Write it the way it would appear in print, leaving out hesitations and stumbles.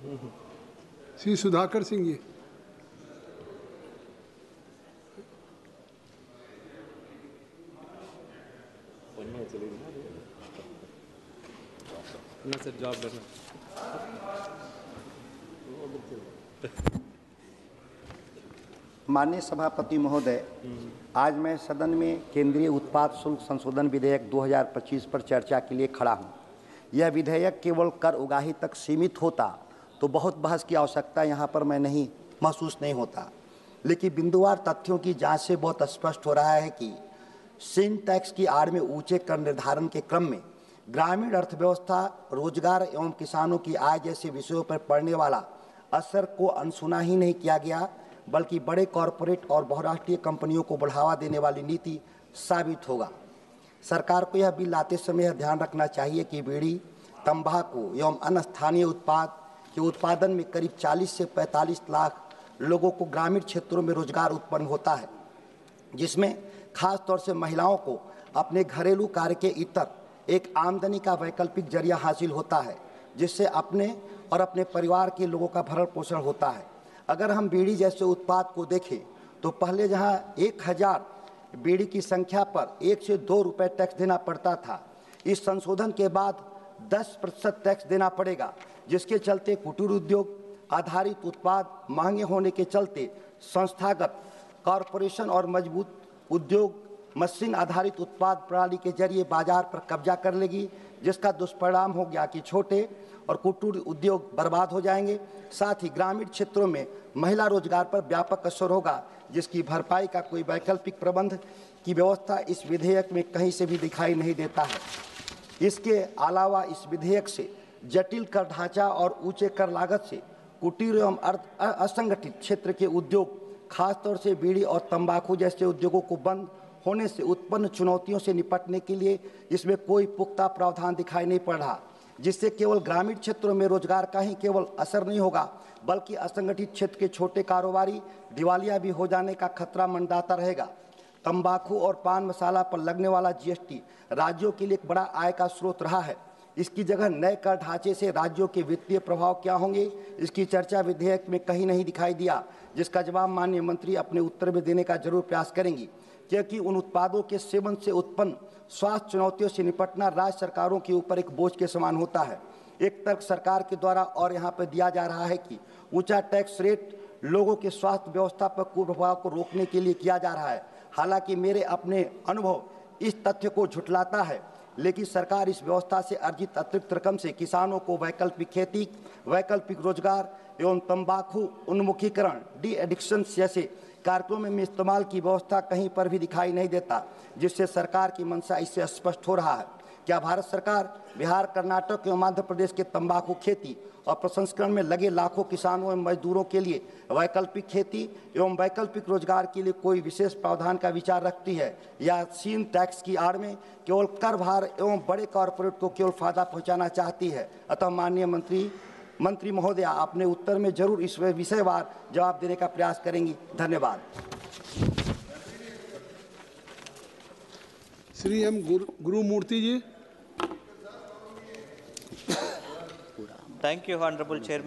श्री सुधाकर सिंह जी। ना सर जवाब देना। माननीय सभापति महोदय, आज मैं सदन में केंद्रीय उत्पाद शुल्क संशोधन विधेयक 2025 पर चर्चा के लिए खड़ा हूं। यह विधेयक केवल कर उगाही तक सीमित होता तो बहुत बहस की आवश्यकता यहां पर मैं महसूस नहीं होता, लेकिन बिंदुवार तथ्यों की जांच से बहुत स्पष्ट हो रहा है कि सिन टैक्स की आड़ में ऊंचे कर निर्धारण के क्रम में ग्रामीण अर्थव्यवस्था, रोजगार एवं किसानों की आय जैसे विषयों पर पड़ने वाला असर को अनसुना ही नहीं किया गया, बल्कि बड़े कॉरपोरेट और बहुराष्ट्रीय कंपनियों को बढ़ावा देने वाली नीति साबित होगा। सरकार को यह बिल लाते समय यह ध्यान रखना चाहिए कि बीड़ी, तंबाकू एवं अन्य स्थानीय उत्पाद के उत्पादन में करीब 40 से 45 लाख लोगों को ग्रामीण क्षेत्रों में रोजगार उत्पन्न होता है, जिसमें खास तौर से महिलाओं को अपने घरेलू कार्य के इतर एक आमदनी का वैकल्पिक जरिया हासिल होता है, जिससे अपने और अपने परिवार के लोगों का भरण पोषण होता है। अगर हम बीड़ी जैसे उत्पाद को देखें तो पहले जहां 1000 बीड़ी की संख्या पर 1 से 2 रुपए टैक्स देना पड़ता था, इस संशोधन के बाद 10% टैक्स देना पड़ेगा, जिसके चलते कुटीर उद्योग आधारित उत्पाद महंगे होने के चलते संस्थागत कॉरपोरेशन और मजबूत उद्योग मशीन आधारित उत्पाद प्रणाली के जरिए बाजार पर कब्जा कर लेगी, जिसका दुष्परिणाम हो गया कि छोटे और कुटीर उद्योग बर्बाद हो जाएंगे। साथ ही ग्रामीण क्षेत्रों में महिला रोजगार पर व्यापक असर होगा, जिसकी भरपाई का कोई वैकल्पिक प्रबंध की व्यवस्था इस विधेयक में कहीं से भी दिखाई नहीं देता है। इसके अलावा इस विधेयक से जटिल कर ढांचा और ऊंचे कर लागत से कुटीर एवं असंगठित क्षेत्र के उद्योग, खासतौर से बीड़ी और तंबाकू जैसे उद्योगों को बंद होने से उत्पन्न चुनौतियों से निपटने के लिए इसमें कोई पुख्ता प्रावधान दिखाई नहीं पड़ रहा, जिससे केवल ग्रामीण क्षेत्रों में रोजगार का ही केवल असर नहीं होगा, बल्कि असंगठित क्षेत्र के छोटे कारोबारी दिवालिया भी हो जाने का खतरा मंडराता रहेगा। तंबाकू और पान मसाला पर लगने वाला जीएसटी राज्यों के लिए एक बड़ा आय का स्रोत रहा है। इसकी जगह नए कर ढांचे से राज्यों के वित्तीय प्रभाव क्या होंगे, इसकी चर्चा विधेयक में कहीं नहीं दिखाई दिया, जिसका जवाब माननीय मंत्री अपने उत्तर में देने का जरूर प्रयास करेंगी, क्योंकि उन उत्पादों के सेवन से उत्पन्न स्वास्थ्य चुनौतियों से निपटना राज्य सरकारों के ऊपर एक बोझ के समान होता है। एक तर्क सरकार के द्वारा और यहाँ पर दिया जा रहा है कि ऊंचा टैक्स रेट लोगों के स्वास्थ्य व्यवस्था पर कुप्रभाव को रोकने के लिए किया जा रहा है। हालांकि मेरे अपने अनुभव इस तथ्य को झुठलाता है, लेकिन सरकार इस व्यवस्था से अर्जित अतिरिक्त रकम से किसानों को वैकल्पिक खेती, वैकल्पिक रोजगार एवं तंबाकू उन्मुखीकरण, डी एडिक्शन जैसे कार्यक्रमों में इस्तेमाल की व्यवस्था कहीं पर भी दिखाई नहीं देता, जिससे सरकार की मंशा इससे स्पष्ट हो रहा है। क्या भारत सरकार बिहार, कर्नाटक एवं मध्य प्रदेश के तंबाकू खेती और प्रसंस्करण में लगे लाखों किसानों एवं मजदूरों के लिए वैकल्पिक खेती एवं वैकल्पिक रोजगार के लिए कोई विशेष प्रावधान का विचार रखती है, या सीन टैक्स की आड़ में केवल कर भार एवं बड़े कॉरपोरेट को केवल फायदा पहुंचाना चाहती है? अतः माननीय मंत्री महोदया अपने उत्तर में जरूर इस विषयवार जवाब देने का प्रयास करेंगी। धन्यवाद। Shri M Gurumurthy ji. Thank you, Honorable Chairman.